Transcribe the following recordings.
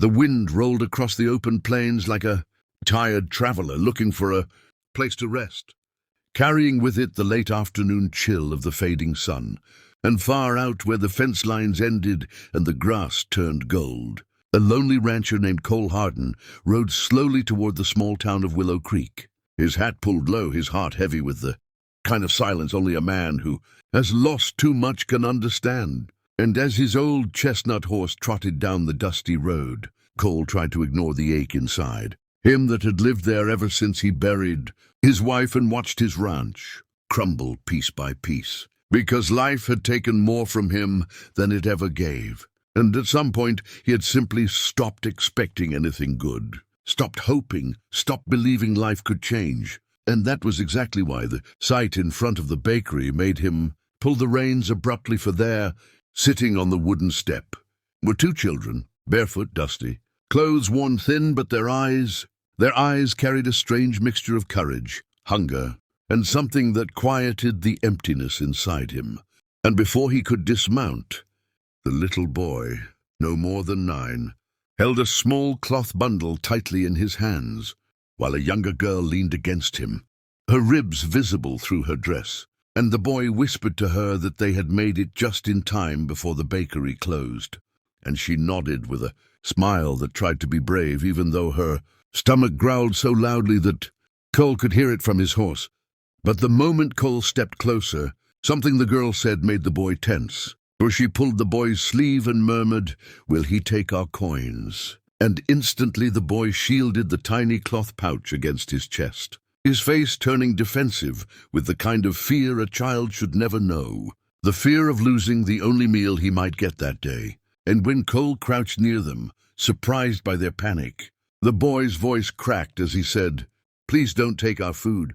The wind rolled across the open plains like a tired traveler looking for a place to rest, carrying with it the late afternoon chill of the fading sun. And far out where the fence lines ended and the grass turned gold, a lonely rancher named Cole Hardin rode slowly toward the small town of Willow Creek, his hat pulled low, his heart heavy with the kind of silence only a man who has lost too much can understand. And as his old chestnut horse trotted down the dusty road, Cole tried to ignore the ache inside, him that had lived there ever since he buried his wife and watched his ranch crumble piece by piece, because life had taken more from him than it ever gave. And at some point, he had simply stopped expecting anything good, stopped hoping, stopped believing life could change. And that was exactly why the sight in front of the bakery made him pull the reins abruptly, for there, sitting on the wooden step, were two children, barefoot, dusty, clothes worn thin, but their eyes carried a strange mixture of courage, hunger, and something that quieted the emptiness inside him. And before he could dismount, the little boy, no more than 9, held a small cloth bundle tightly in his hands, while a younger girl leaned against him, her ribs visible through her dress. And the boy whispered to her that they had made it just in time before the bakery closed. And she nodded with a smile that tried to be brave, even though her stomach growled so loudly that Cole could hear it from his horse. But the moment Cole stepped closer, something the girl said made the boy tense, for she pulled the boy's sleeve and murmured, "Will he take our coins?" And instantly the boy shielded the tiny cloth pouch against his chest, his face turning defensive with the kind of fear a child should never know, the fear of losing the only meal he might get that day. And when Cole crouched near them, surprised by their panic, the boy's voice cracked as he said, "Please don't take our food.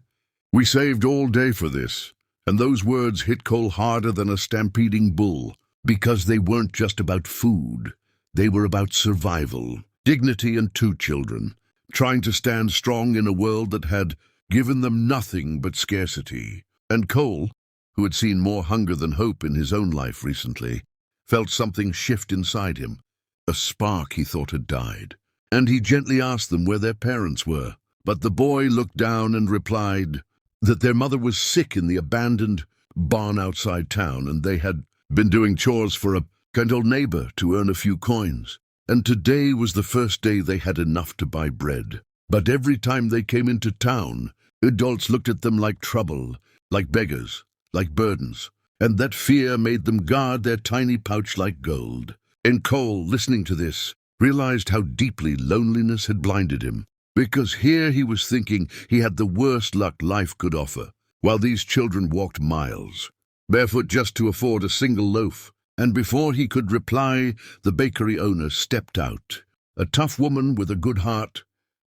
We saved all day for this." And those words hit Cole harder than a stampeding bull, because they weren't just about food. They were about survival, dignity, and 2 children, trying to stand strong in a world that had given them nothing but scarcity. And Cole, who had seen more hunger than hope in his own life recently, felt something shift inside him, a spark he thought had died. And he gently asked them where their parents were. But the boy looked down and replied that their mother was sick in the abandoned barn outside town, and they had been doing chores for a kind old neighbor to earn a few coins. And today was the first day they had enough to buy bread. But every time they came into town, adults looked at them like trouble, like beggars, like burdens, and that fear made them guard their tiny pouch like gold. And Cole, listening to this, realized how deeply loneliness had blinded him, because here he was thinking he had the worst luck life could offer, while these children walked miles, barefoot just to afford a single loaf. And before he could reply, the bakery owner stepped out, a tough woman with a good heart,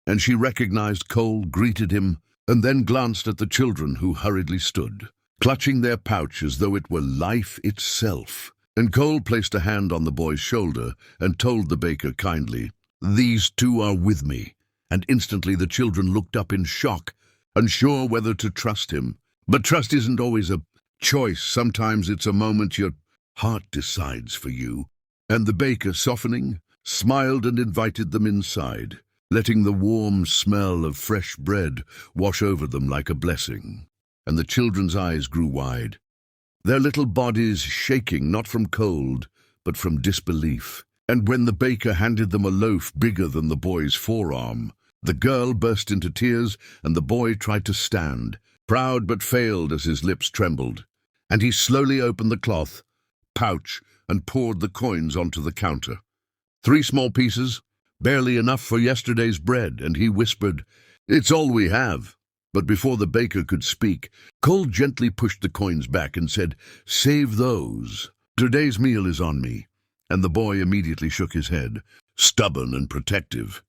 and she recognized Cole, greeted him, and then glanced at the children who hurriedly stood, clutching their pouch as though it were life itself. And Cole placed a hand on the boy's shoulder and told the baker kindly, "These 2 are with me." And instantly the children looked up in shock, unsure whether to trust him. But trust isn't always a choice. Sometimes it's a moment your heart decides for you. And the baker, softening, smiled and invited them inside, letting the warm smell of fresh bread wash over them like a blessing. And the children's eyes grew wide, their little bodies shaking not from cold, but from disbelief. And when the baker handed them a loaf bigger than the boy's forearm, the girl burst into tears, and the boy tried to stand, proud but failed as his lips trembled. And he slowly opened the cloth pouch and poured the coins onto the counter. 3 small pieces, barely enough for yesterday's bread, and he whispered, "It's all we have." But before the baker could speak, Cole gently pushed the coins back and said, "Save those. Today's meal is on me." And the boy immediately shook his head, stubborn and protective,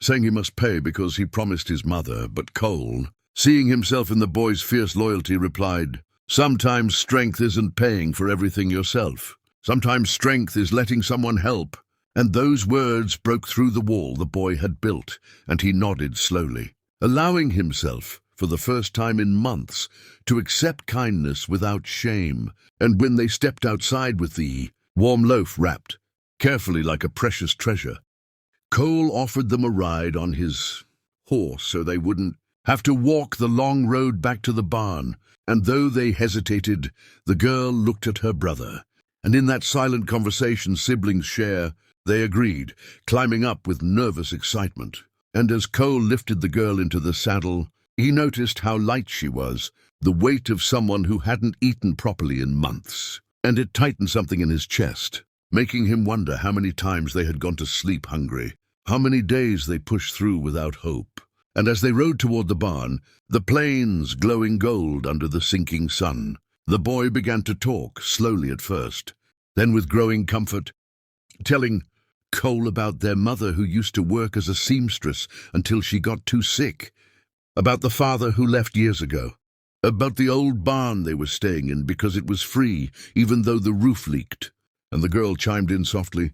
saying he must pay because he promised his mother. But Cole, seeing himself in the boy's fierce loyalty, replied, "Sometimes strength isn't paying for everything yourself. Sometimes strength is letting someone help." And those words broke through the wall the boy had built, and he nodded slowly, allowing himself, for the first time in months, to accept kindness without shame. And when they stepped outside with the warm loaf wrapped carefully like a precious treasure, Cole offered them a ride on his horse so they wouldn't have to walk the long road back to the barn, and though they hesitated, the girl looked at her brother, and in that silent conversation siblings share, they agreed, climbing up with nervous excitement. And as Cole lifted the girl into the saddle, he noticed how light she was, the weight of someone who hadn't eaten properly in months, and it tightened something in his chest, making him wonder how many times they had gone to sleep hungry, how many days they pushed through without hope. And as they rode toward the barn, the plains glowing gold under the sinking sun, the boy began to talk, slowly at first, then with growing comfort, telling Cole about their mother who used to work as a seamstress until she got too sick, about the father who left years ago, about the old barn they were staying in because it was free, even though the roof leaked. And the girl chimed in softly,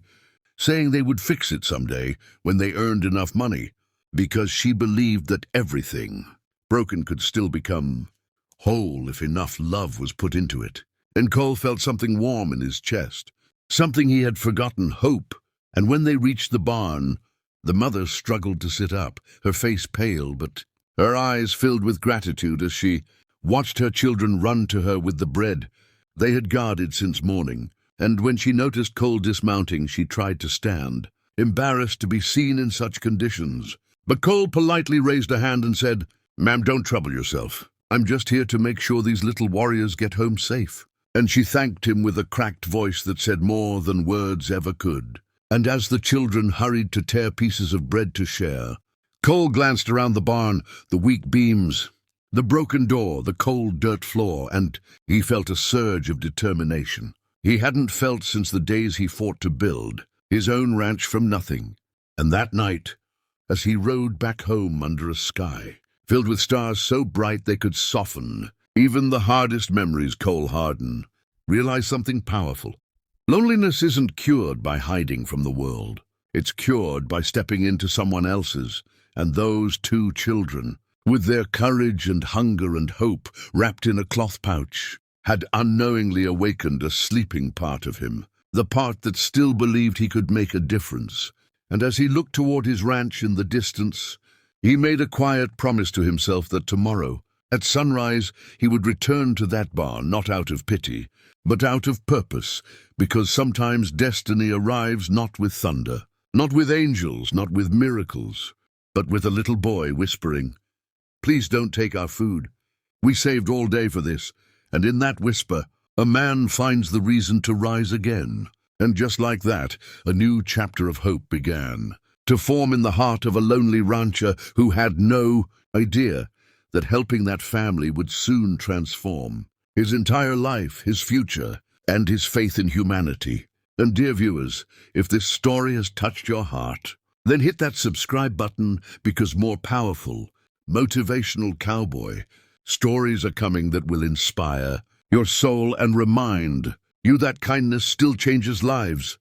saying they would fix it someday when they earned enough money, because she believed that everything broken could still become whole if enough love was put into it. And Cole felt something warm in his chest, something he had forgotten, hope. And when they reached the barn, the mother struggled to sit up, her face pale, but her eyes filled with gratitude as she watched her children run to her with the bread they had guarded since morning. And when she noticed Cole dismounting, she tried to stand, embarrassed to be seen in such conditions. But Cole politely raised a hand and said, "Ma'am, don't trouble yourself. I'm just here to make sure these little warriors get home safe." And she thanked him with a cracked voice that said more than words ever could. And as the children hurried to tear pieces of bread to share, Cole glanced around the barn, the weak beams, the broken door, the cold dirt floor, and he felt a surge of determination he hadn't felt since the days he fought to build his own ranch from nothing. And that night, as he rode back home under a sky filled with stars so bright they could soften even the hardest memories, Cole Harden realized something powerful. Loneliness isn't cured by hiding from the world. It's cured by stepping into someone else's, and those two children, with their courage and hunger and hope wrapped in a cloth pouch, had unknowingly awakened a sleeping part of him, the part that still believed he could make a difference. And as he looked toward his ranch in the distance, he made a quiet promise to himself that tomorrow, at sunrise, he would return to that barn, not out of pity, but out of purpose, because sometimes destiny arrives not with thunder, not with angels, not with miracles, but with a little boy whispering, "Please don't take our food. We saved all day for this." And in that whisper, a man finds the reason to rise again. And just like that, a new chapter of hope began to form in the heart of a lonely rancher who had no idea that helping that family would soon transform his entire life, his future, and his faith in humanity. And dear viewers, if this story has touched your heart, then hit that subscribe button, because more powerful, motivational cowboy stories are coming that will inspire your soul and remind you that kindness still changes lives.